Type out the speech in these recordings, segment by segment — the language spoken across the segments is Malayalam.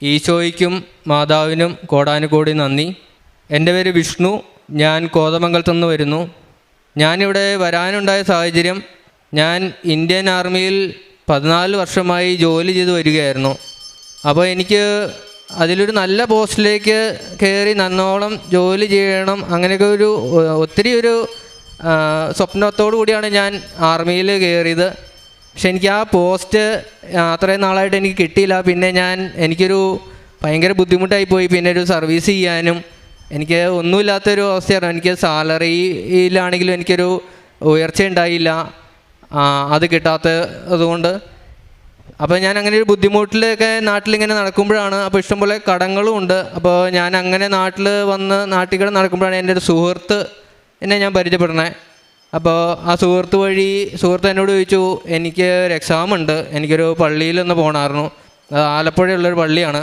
ഈശോയ്ക്കും മാതാവിനും കോടാനുകോടി നന്ദി. എൻ്റെ പേര് വിഷ്ണു. ഞാൻ കോതമംഗലത്തു നിന്ന് വരുന്നു. ഞാനിവിടെ വരാനുണ്ടായ സാഹചര്യം, ഞാൻ ഇന്ത്യൻ ആർമിയിൽ 14 വർഷമായി ജോലി ചെയ്ത് വരികയായിരുന്നു. അപ്പോൾ എനിക്ക് അതിലൊരു നല്ല പോസ്റ്റിലേക്ക് കയറി നന്നോളം ജോലി ചെയ്യണം, അങ്ങനെയൊക്കെ ഒത്തിരി സ്വപ്നത്തോടു കൂടിയാണ് ഞാൻ ആർമിയിൽ കയറിയത്. പക്ഷെ എനിക്ക് ആ പോസ്റ്റ് അത്രയും നാളായിട്ട് എനിക്ക് കിട്ടിയില്ല. പിന്നെ എനിക്കൊരു ഭയങ്കര ബുദ്ധിമുട്ടായിപ്പോയി. പിന്നെ ഒരു സർവീസ് ചെയ്യാനും എനിക്ക് ഒന്നുമില്ലാത്തൊരു അവസ്ഥയായിരുന്നു. എനിക്ക് സാലറിയിലാണെങ്കിലും എനിക്കൊരു ഉയർച്ച ഉണ്ടായില്ല അത് കിട്ടാത്തതുകൊണ്ട്. അപ്പോൾ ഞാൻ അങ്ങനെ ഒരു ബുദ്ധിമുട്ടിലൊക്കെ നാട്ടിലിങ്ങനെ നടക്കുമ്പോഴാണ്, അപ്പോൾ ഇഷ്ടംപോലെ കടങ്ങളും ഉണ്ട്. അപ്പോൾ ഞാൻ അങ്ങനെ നാട്ടിൽ നടക്കുമ്പോഴാണ് എൻ്റെ ഒരു സുഹൃത്ത് എന്നെ ഞാൻ പരിചയപ്പെടണേ. അപ്പോൾ ആ സുഹൃത്ത് എന്നോട് ചോദിച്ചു, എനിക്ക് ഒരു എക്സാം ഉണ്ട്, എനിക്കൊരു പള്ളിയിലൊന്ന് പോകണമായിരുന്നു, അത് ആലപ്പുഴയുള്ളൊരു പള്ളിയാണ്,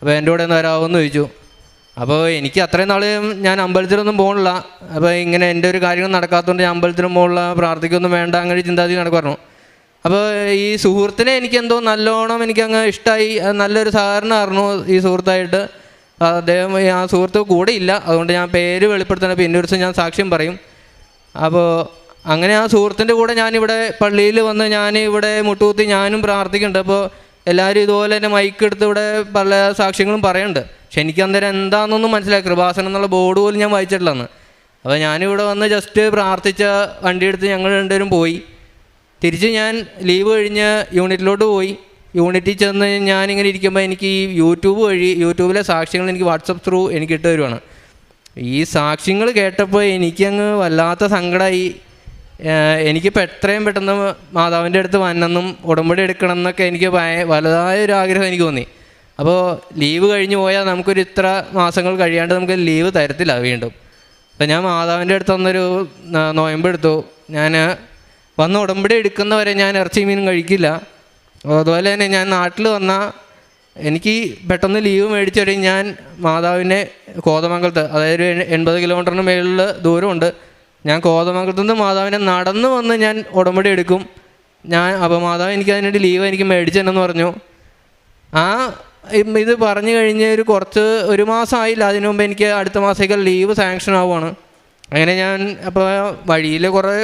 അപ്പോൾ എൻ്റെ കൂടെ ഒന്ന് വരാമെന്ന് ചോദിച്ചു. അപ്പോൾ എനിക്ക് അത്രയും നാൾ ഞാൻ അമ്പലത്തിലൊന്നും പോകണില്ല. അപ്പോൾ ഇങ്ങനെ എൻ്റെ ഒരു കാര്യങ്ങൾ നടക്കാത്തതുകൊണ്ട് ഞാൻ അമ്പലത്തിലും പോകണില്ല, പ്രാർത്ഥിക്കൊന്നും വേണ്ട, അങ്ങനെ ചിന്താഗതി നടക്കുമായിരുന്നു. അപ്പോൾ ഈ സുഹൃത്തിനെ എനിക്കെന്തോ നല്ലോണം എനിക്കങ്ങ് ഇഷ്ടമായി. അത് നല്ലൊരു സഹകരണമായിരുന്നു ഈ സുഹൃത്തായിട്ട്. അദ്ദേഹം ആ സുഹൃത്ത് കൂടെ ഇല്ല, അതുകൊണ്ട് ഞാൻ പേര് വെളിപ്പെടുത്തണം, പിന്നെ ഒരു ദിവസം ഞാൻ സാക്ഷ്യം പറയും. അപ്പോൾ അങ്ങനെ ആ സുഹൃത്തിൻ്റെ കൂടെ ഞാനിവിടെ പള്ളിയിൽ വന്ന് ഞാനിവിടെ മുട്ടുകുത്തി ഞാനും പ്രാർത്ഥിക്കുന്നുണ്ട്. അപ്പോൾ എല്ലാവരും ഇതുപോലെ തന്നെ മൈക്ക് എടുത്ത് ഇവിടെ പല സാക്ഷ്യങ്ങളും പറയുന്നുണ്ട്. പക്ഷെ എനിക്ക് അന്നേരം എന്താണെന്നൊന്നും മനസ്സിലായി. കൃപാസനം എന്നുള്ള ബോർഡ് പോലും ഞാൻ വായിച്ചിട്ടില്ലെന്ന്. അപ്പോൾ ഞാനിവിടെ വന്ന് ജസ്റ്റ് പ്രാർത്ഥിച്ച വണ്ടിയെടുത്ത് ഞങ്ങൾ രണ്ടുപേരും പോയി. തിരിച്ച് ഞാൻ ലീവ് കഴിഞ്ഞ് യൂണിറ്റിലോട്ട് പോയി. യൂണിറ്റിൽ ചെന്ന് ഞാനിങ്ങനെ ഇരിക്കുമ്പോൾ എനിക്ക് ഈ യൂട്യൂബിലെ സാക്ഷ്യങ്ങൾ എനിക്ക് വാട്സപ്പ് ത്രൂ എനിക്ക് ഇട്ട് തരുവാണ്. ഈ സാക്ഷ്യങ്ങൾ കേട്ടപ്പോൾ എനിക്കങ്ങ് വല്ലാത്ത സങ്കടമായി. എനിക്കിപ്പോൾ എത്രയും പെട്ടെന്ന് മാതാവിൻ്റെ അടുത്ത് വന്നെന്നും ഉടമ്പടി എടുക്കണം എന്നൊക്കെ എനിക്ക് വലുതായ ഒരു ആഗ്രഹം എനിക്ക് തോന്നി. അപ്പോൾ ലീവ് കഴിഞ്ഞ് പോയാൽ നമുക്കൊരു ഇത്ര മാസങ്ങൾ കഴിയാണ്ട് നമുക്ക് ലീവ് തരത്തില്ല വീണ്ടും. അപ്പോൾ ഞാൻ മാതാവിൻ്റെ അടുത്ത് വന്നൊരു നോയമ്പെടുത്തു. ഞാൻ വന്ന് ഉടമ്പടി എടുക്കുന്നവരെ ഞാൻ ഇറച്ചി മീനും കഴിക്കില്ല. അതുപോലെ തന്നെ ഞാൻ നാട്ടിൽ വന്നാൽ എനിക്ക് പെട്ടെന്ന് ലീവ് മേടിച്ചു കഴിഞ്ഞ് ഞാൻ മാതാവിനെ കോതമംഗലത്ത്, അതായത് 80 കിലോമീറ്ററിന് മേളിൽ ദൂരമുണ്ട്, ഞാൻ കോതമംഗലത്ത് നിന്ന് മാതാവിനെ നടന്ന് വന്ന് ഞാൻ ഉടമ്പടി എടുക്കും. അപ്പോൾ മാതാവ് എനിക്ക് അതിനുവേണ്ടി ലീവ് എനിക്ക് മേടിച്ചു തന്നെന്ന് പറഞ്ഞു. ഇത് പറഞ്ഞു കഴിഞ്ഞ് ഒരു മാസമായില്ല, അതിനു മുമ്പ് എനിക്ക് അടുത്ത മാസത്തേക്ക് ലീവ് സാങ്ഷൻ ആവുകയാണ്. അങ്ങനെ ഞാൻ അപ്പോൾ വഴിയിൽ കുറേ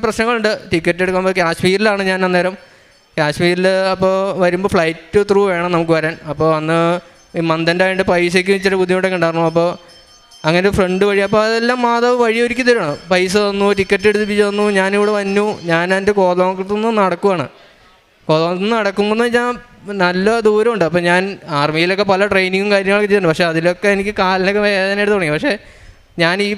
പ്രശ്നങ്ങളുണ്ട്. ടിക്കറ്റ് എടുക്കുമ്പോൾ കാശ്മീരിലാണ് ഞാൻ അന്നേരം. കാശ്മീരിൽ അപ്പോൾ വരുമ്പോൾ ഫ്ലൈറ്റ് ത്രൂ വേണം നമുക്ക് വരാൻ. അപ്പോൾ അന്ന് ഈ മന്തിൻ്റെ ആയതുകൊണ്ട് പൈസയ്ക്ക് ഇച്ചിരി ബുദ്ധിമുട്ടൊക്കെ ഉണ്ടായിരുന്നു. അപ്പോൾ അങ്ങനെ ഫ്രണ്ട് വഴി, അപ്പോൾ അതെല്ലാം മാതാവ് വഴി ഒരുക്കി തരണം. പൈസ തന്നു, ടിക്കറ്റ് എടുപ്പിച്ച് തന്നു. ഞാനിവിടെ വന്നു. ഞാൻ എൻ്റെ കോതമംഗലത്തു നിന്ന് നടക്കുവാണ്. കോതമംഗലത്ത് നിന്ന് നടക്കുമ്പോൾ വെച്ചാൽ നല്ല ദൂരമുണ്ട്. അപ്പോൾ ഞാൻ ആർമിയിലൊക്കെ പല ട്രെയിനിങ്ങും കാര്യങ്ങളൊക്കെ ചെയ്തിട്ടുണ്ട്. പക്ഷേ അതിലൊക്കെ എനിക്ക് കാലിനൊക്കെ വേദന എടുത്ത് തുടങ്ങി. പക്ഷേ ഞാൻ ഈ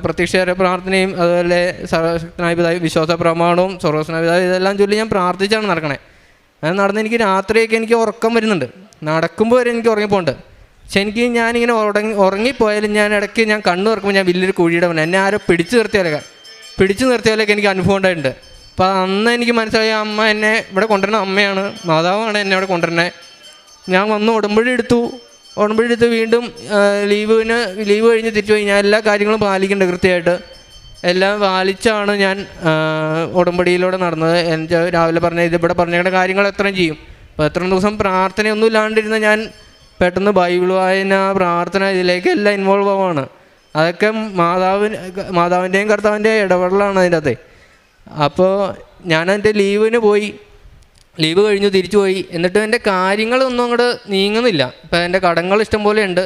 പ്രത്യക്ഷ പ്രാർത്ഥനയും അതുപോലെ സർവശക്തനായ പിതാവ് വിശ്വാസ പ്രമാണവും സർവസ്വനായ പിതാവ് ഇതെല്ലാം ചൊല്ലി ഞാൻ പ്രാർത്ഥിച്ചാണ് നടക്കണേ. അത് നടന്ന് എനിക്ക് രാത്രിയൊക്കെ എനിക്ക് ഉറക്കം വരുന്നുണ്ട്. നടക്കുമ്പോൾ വരെ എനിക്ക് ഉറങ്ങിപ്പോണ്ട്. പക്ഷെ ഞാനിങ്ങനെ ഉറങ്ങിപ്പോയാലും ഞാൻ ഇടയ്ക്ക് ഞാൻ കണ്ണു തുറക്കുമ്പോൾ ഞാൻ വലിയൊരു കുഴിയുടെ വന്നെ എന്നെ ആരോ പിടിച്ചു നിർത്തിയാലൊക്കെ എനിക്ക് അനുഭവം ഉണ്ടായിട്ടുണ്ട്. അപ്പോൾ അന്ന് എനിക്ക് മനസ്സിലായി അമ്മ എന്നെ ഇവിടെ കൊണ്ടുവരുന്ന അമ്മയാണ്, മാതാവാണ് എന്നെ ഇവിടെ കൊണ്ടുവരുന്നത്. ഞാൻ വന്ന് ഉടമ്പടി എടുത്ത് വീണ്ടും ലീവ് കഴിഞ്ഞ് തിരിച്ചു പോയി. ഞാൻ എല്ലാ കാര്യങ്ങളും പാലിക്കേണ്ടത് കൃത്യമായിട്ട് എല്ലാം പാലിച്ചാണ് ഞാൻ ഉടമ്പടിയിലൂടെ നടന്നത്. എനിക്ക് രാവിലെ ഇവിടെ പറഞ്ഞ കാര്യങ്ങൾ എത്രയും ചെയ്യും. അപ്പോൾ എത്ര ദിവസം പ്രാർത്ഥനയൊന്നും ഇല്ലാണ്ടിരുന്ന ഞാൻ പെട്ടെന്ന് ബൈബിൾ വായന, പ്രാർത്ഥന, ഇതിലേക്ക് എല്ലാം ഇൻവോൾവ് ആവുകയാണ്. അതൊക്കെ മാതാവിൻ്റെയും കർത്താവിൻ്റെയും ഇടപെടലാണ് അതിൻ്റെ അകത്തെ. അപ്പോൾ ഞാൻ എൻ്റെ ലീവ് കഴിഞ്ഞു തിരിച്ചു പോയി. എന്നിട്ട് എൻ്റെ കാര്യങ്ങളൊന്നും അങ്ങോട്ട് നീങ്ങുന്നില്ല. ഇപ്പോൾ എൻ്റെ കടങ്ങൾ ഇഷ്ടം പോലെ ഉണ്ട്.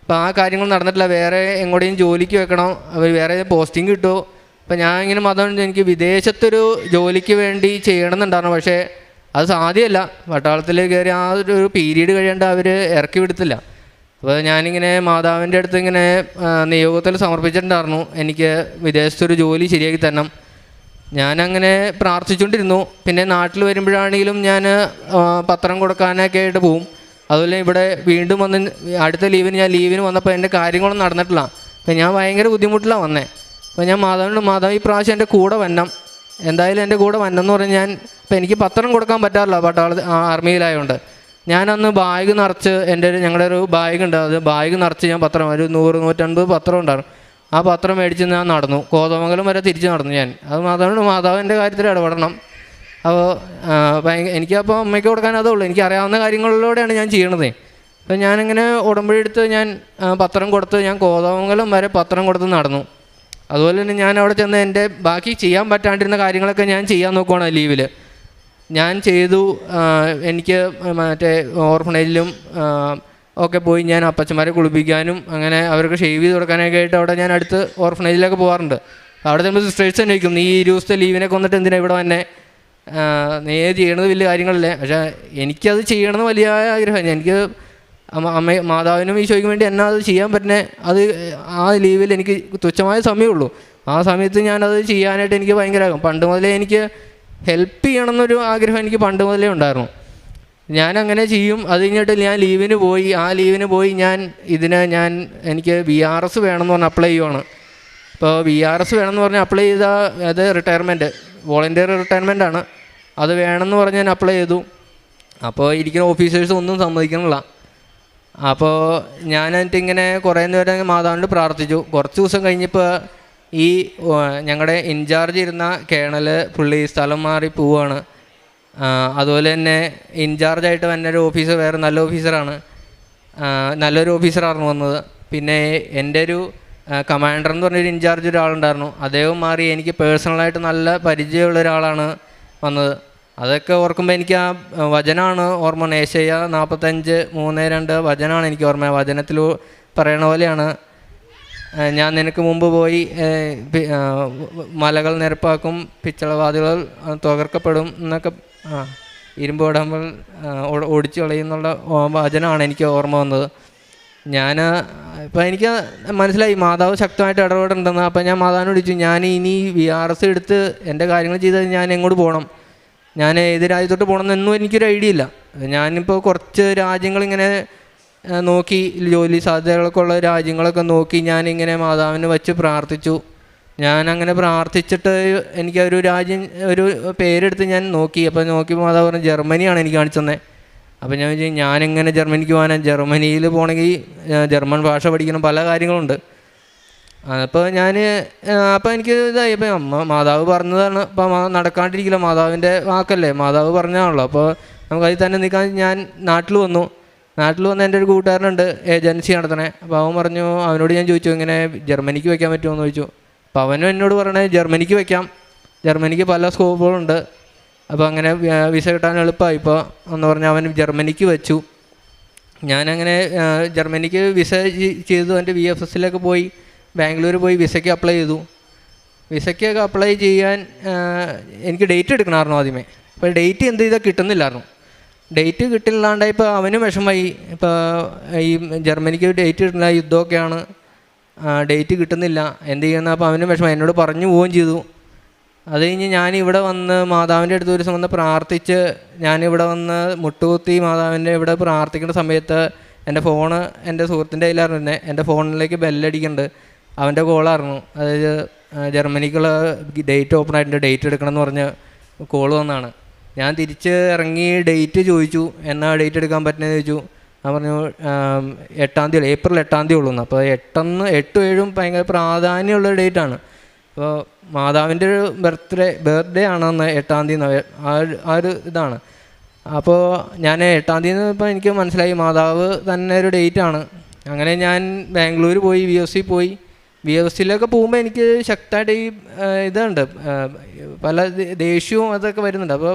അപ്പോൾ ആ കാര്യങ്ങൾ നടന്നിട്ടില്ല. വേറെ എങ്ങോട്ടേലും ജോലിക്ക് വെക്കണം, വേറെ പോസ്റ്റിംഗ് കിട്ടുമോ. അപ്പോൾ ഞാൻ ഇങ്ങനെ എനിക്ക് വിദേശത്തൊരു ജോലിക്ക് വേണ്ടി ചെയ്യണമെന്നുണ്ടായിരുന്നു. പക്ഷേ അത് സാധ്യമല്ല. പട്ടാളത്തിൽ കയറി ആ ഒരു പീരീഡ് കഴിയാണ്ട് അവർ ഇറക്കി വിടത്തില്ല. അപ്പോൾ ഞാനിങ്ങനെ മാതാവിൻ്റെ അടുത്ത് ഇങ്ങനെ നിയോഗത്തിൽ സമർപ്പിച്ചിട്ടുണ്ടായിരുന്നു, എനിക്ക് വിദേശത്തൊരു ജോലി ശരിയാക്കി തരണം. ഞാനങ്ങനെ പ്രാർത്ഥിച്ചുകൊണ്ടിരുന്നു. പിന്നെ നാട്ടിൽ വരുമ്പോഴാണെങ്കിലും ഞാൻ പത്രം കൊടുക്കാനൊക്കെ ആയിട്ട് പോവും. അതുപോലെ ഇവിടെ വീണ്ടും വന്ന് അടുത്ത ലീവിന് വന്നപ്പോൾ എൻ്റെ കാര്യങ്ങളൊന്നും നടന്നിട്ടില്ല. അപ്പോൾ ഞാൻ ഭയങ്കര ബുദ്ധിമുട്ടിലാണ് വന്നത്. അപ്പോൾ ഞാൻ മാതാവ് ഈ പ്രാവശ്യം എൻ്റെ കൂടെ വരണം, എന്തായാലും എൻ്റെ കൂടെ വന്നെന്ന് പറഞ്ഞ് ഇപ്പോൾ എനിക്ക് പത്രം കൊടുക്കാൻ പറ്റാറില്ല ആർമിയിലായതുകൊണ്ട്. ഞാനന്ന് ബാഗ് നിറച്ച് ഞങ്ങളുടെ ഒരു ബാഗുണ്ട്, അത് ബാഗ് നിറച്ച് ഞാൻ പത്രം ഒരു 100-150 പത്രം ഉണ്ടായിരുന്നു. ആ പത്രം മേടിച്ച് ഞാൻ നടന്നു, കോതമംഗലം വരെ തിരിച്ച് നടന്നു ഞാൻ. അത് മാതാവിൻ്റെ കാര്യത്തിൽ ഇടപെടണം. അപ്പോൾ എനിക്കപ്പോൾ അമ്മയ്ക്ക് കൊടുക്കാൻ അതേ ഉള്ളൂ. എനിക്കറിയാവുന്ന കാര്യങ്ങളിലൂടെയാണ് ഞാൻ ചെയ്യണത്. അപ്പോൾ ഞാനിങ്ങനെ ഉടമ്പടി എടുത്ത് ഞാൻ പത്രം കൊടുത്ത് ഞാൻ കോതമംഗലം വരെ പത്രം കൊടുത്ത് നടന്നു. അതുപോലെ തന്നെ ഞാൻ അവിടെ ചെന്ന് എൻ്റെ ബാക്കി ചെയ്യാൻ പറ്റാണ്ടിരുന്ന കാര്യങ്ങളൊക്കെ ഞാൻ ചെയ്യാൻ നോക്കുവാണ് ലീവിൽ. ഞാൻ ചെയ്തു. എനിക്ക് മറ്റേ ഓർഫണേജിലും ഒക്കെ പോയി ഞാൻ അപ്പച്ചന്മാരെ കുളിപ്പിക്കാനും അങ്ങനെ അവർക്ക് ഷേവ് ചെയ്ത് കൊടുക്കാനൊക്കെ ആയിട്ട് അവിടെ ഞാൻ അടുത്ത് ഓർഫണേജിലൊക്കെ പോകാറുണ്ട്. അവിടെ ചെല്ലുമ്പോൾ സിസ്റ്റേഴ്സ് തന്നെ ചോദിക്കും, നീ 20 ദിവസത്തെ ലീവിനൊക്കെ വന്നിട്ട് എന്തിനാണ് ഇവിടെ വന്നെ, നീ ചെയ്യണത് വലിയ കാര്യങ്ങളല്ലേ. പക്ഷേ എനിക്കത് ചെയ്യണമെന്ന് വലിയ ആഗ്രഹം. എനിക്ക് മാതാവിനും ഈശോയ്ക്കും വേണ്ടി എന്നാ അത് ചെയ്യാൻ പറ്റുന്നത്. അത് ആ ലീവിൽ എനിക്ക് തുച്ഛമായ സമയമുള്ളൂ. ആ സമയത്ത് ഞാനത് ചെയ്യാനായിട്ട് എനിക്ക് ഭയങ്കര പണ്ട് മുതലേ എനിക്ക് ഹെൽപ്പ് ചെയ്യണമെന്നൊരു ആഗ്രഹം എനിക്ക് പണ്ട് മുതലേ ഉണ്ടായിരുന്നു. ഞാനങ്ങനെ ചെയ്യും. അത് കഴിഞ്ഞിട്ട് ഞാൻ ലീവിന് പോയി. ആ ലീവിന് പോയി എനിക്ക് VRS വേണമെന്ന് പറഞ്ഞ് അപ്ലൈ ചെയ്യുവാണ്. ഇപ്പോൾ VRS വേണമെന്ന് പറഞ്ഞ് അപ്ലൈ ചെയ്താൽ അത് റിട്ടയർമെൻറ്റ്, വോളണ്ടിയർ റിട്ടയർമെൻ്റ് ആണ്. അത് വേണമെന്ന് പറഞ്ഞ് ഞാൻ അപ്ലൈ ചെയ്തു. അപ്പോൾ ഇരിക്കുന്ന ഓഫീസേഴ്സ് ഒന്നും സമ്മതിക്കണില്ല. അപ്പോൾ ഞാനെന്നിട്ട് ഇങ്ങനെ കുറേ നേരം മാതാവിനോട് പ്രാർത്ഥിച്ചു. കുറച്ച് ദിവസം കഴിഞ്ഞപ്പോൾ ഈ ഞങ്ങളുടെ ഇൻചാർജ് ഇരുന്ന കേണൽ പുള്ളി സ്ഥലം മാറി പോവുകയാണ്. അതുപോലെ തന്നെ ഇൻചാർജായിട്ട് വന്നൊരു ഓഫീസർ വേറെ നല്ലൊരു ഓഫീസറായിരുന്നു വന്നത്. പിന്നെ എൻ്റെ ഒരു കമാൻഡർ എന്ന് പറഞ്ഞൊരു ഇൻചാർജ് ഒരാളുണ്ടായിരുന്നു, അദ്ദേഹം മാറി. എനിക്ക് പേഴ്സണലായിട്ട് നല്ല പരിചയമുള്ള ഒരാളാണ് വന്നത്. അതൊക്കെ ഓർക്കുമ്പോൾ എനിക്ക് ആ വചനമാണ് ഓർമ്മ. ഏശയ്യ 45:3-2 വചനമാണ് എനിക്ക് ഓർമ്മ. വചനത്തിൽ പറയണ പോലെയാണ്, ഞാൻ നിനക്ക് മുമ്പ് പോയി മലകൾ നിരപ്പാക്കും, പിച്ചളവാതിലുകൾ തകർക്കപ്പെടും എന്നൊക്കെ, ഇരുമ്പ് ഉടമ്പൽ ഓടിച്ചു കളയുന്നുള്ള വചനമാണ് എനിക്ക് ഓർമ്മ വന്നത്. ഇപ്പോൾ എനിക്ക് മനസ്സിലായി മാതാവ് ശക്തമായിട്ട് ഇടപെടുന്നുണ്ടെന്ന്. അപ്പോൾ ഞാൻ മാതാവിനോട് ചോദിച്ചു, ഞാൻ ഇനി VRS എടുത്ത് എൻ്റെ കാര്യങ്ങൾ ചെയ്താൽ ഞാൻ എങ്ങോട്ട് പോകണം, ഞാൻ ഏത് രാജ്യത്തോട്ട് പോകണമെന്നൊന്നും എനിക്കൊരു ഐഡിയ ഇല്ല. ഞാനിപ്പോൾ കുറച്ച് രാജ്യങ്ങളിങ്ങനെ നോക്കി, ജോലി സാധ്യതകളൊക്കെ ഉള്ള രാജ്യങ്ങളൊക്കെ നോക്കി ഞാനിങ്ങനെ മാതാവിനെ വച്ച് പ്രാർത്ഥിച്ചു. ഞാനങ്ങനെ പ്രാർത്ഥിച്ചിട്ട് എനിക്ക് ഒരു പേരെടുത്ത് ഞാൻ നോക്കി. അപ്പോൾ നോക്കിയപ്പോൾ മാതാവ് പറഞ്ഞു ജർമ്മനിയാണ് എനിക്ക് കാണിച്ചു തന്നെ. അപ്പോൾ ഞാൻ വിചാരിച്ചു ഞാനെങ്ങനെ ജർമ്മനിക്ക് പോകാനാണ്, ജർമ്മനിയിൽ പോകണമെങ്കിൽ ജർമ്മൻ ഭാഷ പഠിക്കണം, പല കാര്യങ്ങളുണ്ട്. അപ്പോൾ എനിക്ക് ഇതായി. ഇപ്പം മാതാവ് പറഞ്ഞതാണ്, ഇപ്പം നടക്കാണ്ടിരിക്കില്ല, മാതാവിൻ്റെ വാക്കല്ലേ, മാതാവ് പറഞ്ഞാണല്ലോ. അപ്പോൾ നമുക്കതിൽ തന്നെ നിൽക്കാൻ ഞാൻ നാട്ടിൽ വന്ന് എൻ്റെ ഒരു കൂട്ടുകാരനുണ്ട് ഏജൻസി നടത്തണേ. അപ്പോൾ അവൻ പറഞ്ഞു, അവനോട് ഞാൻ ചോദിച്ചു ഇങ്ങനെ ജർമ്മനിക്ക് വയ്ക്കാൻ പറ്റുമോ എന്ന് ചോദിച്ചു. അപ്പോൾ അവനും എന്നോട് പറയണേ ജർമ്മനിക്ക് വയ്ക്കാം, ജർമ്മനിക്ക് പല സ്കോപ്പുകളുണ്ട്, അപ്പോൾ അങ്ങനെ വിസ കിട്ടാൻ എളുപ്പമായി ഇപ്പോൾ എന്ന് പറഞ്ഞ് അവൻ ജർമ്മനിക്ക് വെച്ചു. ഞാനങ്ങനെ ജർമ്മനിക്ക് വിസ ചെയ്തു. എൻ്റെ VFSലേക്ക് പോയി, ബാംഗ്ലൂർ പോയി വിസയ്ക്ക് അപ്ലൈ ചെയ്തു. വിസയ്ക്കൊക്കെ അപ്ലൈ ചെയ്യാൻ എനിക്ക് ഡേറ്റ് എടുക്കണമായിരുന്നു ആദ്യമേ. അപ്പോൾ ഡേറ്റ് എന്ത് ചെയ്താൽ കിട്ടുന്നില്ലായിരുന്നു. ഡേറ്റ് കിട്ടില്ലാണ്ടായപ്പോൾ അവനും വിഷമമായി. ഇപ്പോൾ ഈ ജർമ്മനിക്ക് ഡേറ്റ് കിട്ടുന്നില്ല, യുദ്ധമൊക്കെയാണ്, ഡേറ്റ് കിട്ടുന്നില്ല, എന്ത് ചെയ്യുന്ന. അപ്പോൾ അവനും വിഷമമായി, എന്നോട് പറഞ്ഞു പോവുകയും ചെയ്തു. അത് കഴിഞ്ഞ് ഞാനിവിടെ വന്ന് മാതാവിൻ്റെ അടുത്ത് ഒരു ദിവസം വന്ന് പ്രാർത്ഥിച്ച്, ഞാനിവിടെ വന്ന് മുട്ടുകുത്തി മാതാവിൻ്റെ ഇവിടെ പ്രാർത്ഥിക്കുന്ന സമയത്ത് എൻ്റെ ഫോണ് എൻ്റെ സുഹൃത്തിൻ്റെ കയ്യിലായിരുന്നു. എൻ്റെ ഫോണിലേക്ക് ബെല്ലടിക്കുന്നുണ്ട്, അവൻ്റെ കോളായിരുന്നു. അതായത് ജർമ്മനിക്കുള്ള ഡേറ്റ് ഓപ്പൺ ആയിട്ടുണ്ട്, ഡേറ്റ് എടുക്കണം എന്ന് പറഞ്ഞ് കോള് വന്നതാണ്. ഞാൻ തിരിച്ച് ഇറങ്ങി ഡേറ്റ് ചോദിച്ചു, എന്നാ ഡേറ്റ് എടുക്കാൻ പറ്റുന്നതെന്ന് ചോദിച്ചു. ഞാൻ പറഞ്ഞു 8-ാം തീയതി, ഏപ്രിൽ 8-ാം തീയതി ഉള്ളൂ. അപ്പോൾ 8-7 ഭയങ്കര പ്രാധാന്യമുള്ള ഡേറ്റാണ്. അപ്പോൾ മാതാവിൻ്റെ ഒരു ബർത്ത്ഡേ ആണെന്ന് 8-ാം തീയതി, ആ ഒരു ഇതാണ്. അപ്പോൾ ഞാൻ 8-ാം തീയതി ഇപ്പോൾ എനിക്ക് മനസ്സിലായി മാതാവ് തന്നെ ഒരു ഡേറ്റാണ്. അങ്ങനെ ഞാൻ ബാംഗ്ലൂർ പോയി, VFSയിലൊക്കെ പോകുമ്പോൾ എനിക്ക് ശക്തമായിട്ട് ഈ ഇതുണ്ട്, പല ദേഷ്യവും അതൊക്കെ വരുന്നുണ്ട്. അപ്പോൾ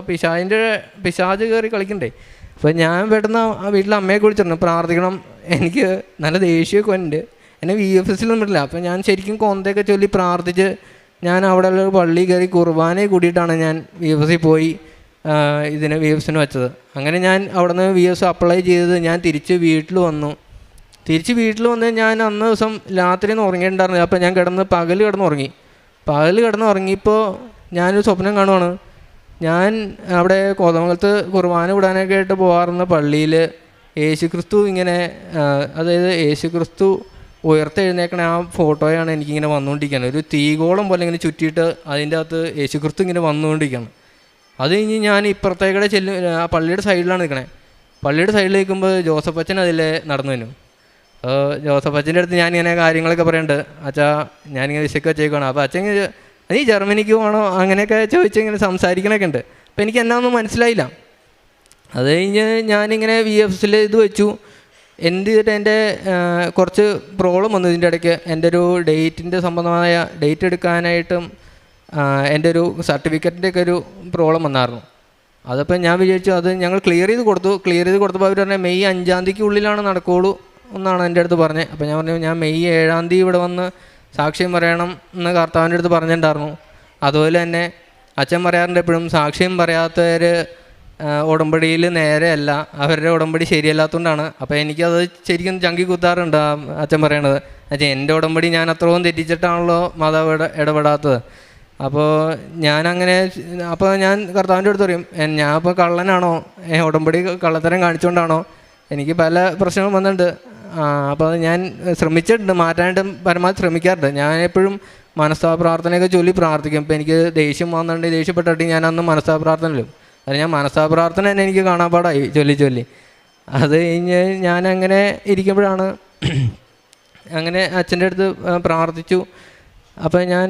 പിശാച് കയറി കളിക്കണ്ടേ. അപ്പോൾ ഞാൻ പെട്ടെന്ന് വീട്ടിൽ അമ്മയെ വിളിച്ചിട്ടുണ്ട്, പ്രാർത്ഥിക്കണം, എനിക്ക് നല്ല ദേഷ്യമൊക്കെ ഉണ്ട്, എന്നെ VFSയിലൊന്നും പറ്റില്ല. അപ്പോൾ ഞാൻ ശരിക്കും കൊന്തയൊക്കെ ചൊല്ലി പ്രാർത്ഥിച്ച് ഞാൻ അവിടെ ഉള്ള പള്ളി കയറി കുർബാനയെ കൂടിയിട്ടാണ് ഞാൻ VFSയിൽ പോയി VFSന് വെച്ചത്. അങ്ങനെ ഞാൻ അവിടെ നിന്ന് VFS അപ്ലൈ ചെയ്തത്. ഞാൻ തിരിച്ച് വീട്ടിൽ വന്ന് ഞാൻ അന്ന് ദിവസം രാത്രി ഒന്നും ഉറങ്ങിയിട്ടുണ്ടായിരുന്നു. അപ്പോൾ ഞാൻ പകൽ കിടന്നുറങ്ങിയപ്പോൾ ഞാനൊരു സ്വപ്നം കാണുവാണ്. ഞാൻ അവിടെ കോതമംഗലത്ത് കുർബാന വിടാനൊക്കെ ആയിട്ട് പോകാറുന്ന പള്ളിയിൽ യേശുക്രിസ്തു ഇങ്ങനെ, അതായത് യേശുക്രിസ്തു ഉയർത്തെഴുന്നേക്കണ ആ ഫോട്ടോയാണ് എനിക്കിങ്ങനെ വന്നുകൊണ്ടിരിക്കുകയാണ്. ഒരു തീഗോളം പോലെ ഇങ്ങനെ ചുറ്റിയിട്ട് അതിൻ്റെ അകത്ത് യേശുക്രിസ്തു ഇങ്ങനെ വന്നുകൊണ്ടിരിക്കുകയാണ്. അത് കഴിഞ്ഞ് ഞാൻ ഇപ്പുറത്തേക്കടെ ആ പള്ളിയുടെ സൈഡിലാണ് നിൽക്കണേ. പള്ളിയുടെ സൈഡിൽ നിൽക്കുമ്പോൾ ജോസഫ് അച്ഛൻ അതിലെ നടന്നു വന്നു. ജോസഫ് അച്ഛൻ്റെ അടുത്ത് ഞാനിങ്ങനെ കാര്യങ്ങളൊക്കെ പറയുന്നുണ്ട്, അച്ഛാ ഞാനിങ്ങനെ വിശക്ക് വെച്ചേക്കാണ്. അപ്പോൾ അച്ഛൻ നീ ജർമ്മനിക്ക് പോകണോ അങ്ങനെയൊക്കെ ചോദിച്ചിങ്ങനെ സംസാരിക്കണൊക്കെ ഉണ്ട്. അപ്പോൾ എനിക്ക് എന്നാന്നും മനസ്സിലായില്ല. അത് കഴിഞ്ഞ് ഞാനിങ്ങനെ VFSൽ ഇത് വെച്ചു. എന്ത് ചെയ്തിട്ട് എൻ്റെ കുറച്ച് പ്രോബ്ലം വന്നു ഇതിൻ്റെ ഇടയ്ക്ക്. എൻ്റെ ഒരു ഡേറ്റിൻ്റെ സംബന്ധമായ ഡേറ്റ് എടുക്കാനായിട്ടും എൻ്റെ ഒരു സർട്ടിഫിക്കറ്റിൻ്റെയൊക്കെ ഒരു പ്രോബ്ലം വന്നായിരുന്നു. അതപ്പോൾ ഞാൻ വിചാരിച്ചു അത് ഞങ്ങൾ ക്ലിയർ ചെയ്ത് കൊടുത്തപ്പോൾ അവർ പറഞ്ഞാൽ മെയ് 5-ാം തീയതിക്കുള്ളിലാണ് നടക്കുകയുള്ളൂ എന്നാണ് എൻ്റെ അടുത്ത് പറഞ്ഞത്. അപ്പോൾ ഞാൻ പറഞ്ഞു ഞാൻ മെയ് 7-ാം തീയതി ഇവിടെ വന്ന് സാക്ഷ്യം പറയണം എന്ന് കർത്താവിൻ്റെ അടുത്ത് പറഞ്ഞിട്ടുണ്ടായിരുന്നു. അതുപോലെ തന്നെ അച്ഛൻ പറയാറുണ്ട് എപ്പോഴും സാക്ഷ്യം പറയാത്തവർ ഉടമ്പടിയിൽ നേരെയല്ല, അവരുടെ ഉടമ്പടി ശരിയല്ലാത്തതുകൊണ്ടാണ്. അപ്പോൾ എനിക്കത് ശരിക്കും ചങ്കി കുത്താറുണ്ട് അച്ഛൻ പറയണത്. അച്ഛൻ എൻ്റെ ഉടമ്പടി ഞാൻ അത്രയും തെറ്റിച്ചിട്ടാണല്ലോ മാതാവ് ഇടപെടാത്തത്. അപ്പോൾ അപ്പോൾ ഞാൻ കർത്താവിൻ്റെ അടുത്ത് പറയും ഞാൻ ഇപ്പോൾ കള്ളനാണോ, ഉടമ്പടി കള്ളത്തരം കാണിച്ചുകൊണ്ടാണോ, എനിക്ക് പല പ്രശ്നങ്ങളും വന്നിട്ടുണ്ട്. അപ്പോൾ ഞാൻ ശ്രമിച്ചിട്ടുണ്ട്, മാറ്റാനായിട്ട് പരമാവധി ശ്രമിക്കാറുണ്ട്. ഞാൻ എപ്പോഴും മനസ്താപ പ്രാർത്ഥനയൊക്കെ ചൊല്ലി പ്രാർത്ഥിക്കും. ഇപ്പോൾ എനിക്ക് ദേഷ്യം വന്നിട്ടുണ്ടെങ്കിൽ ദേഷ്യപ്പെട്ടിട്ട് ഞാൻ അന്ന് മനസ്താപ പ്രാർത്ഥനയിലും അത് ഞാൻ മനസ്താപ പ്രാർത്ഥന തന്നെ എനിക്ക് കാണാപ്പാടായി ചൊല്ലി. അത് കഴിഞ്ഞ് ഞാനങ്ങനെ ഇരിക്കുമ്പോഴാണ് അങ്ങനെ അച്ഛൻ്റെ അടുത്ത് പ്രാർത്ഥിച്ചു. അപ്പോൾ ഞാൻ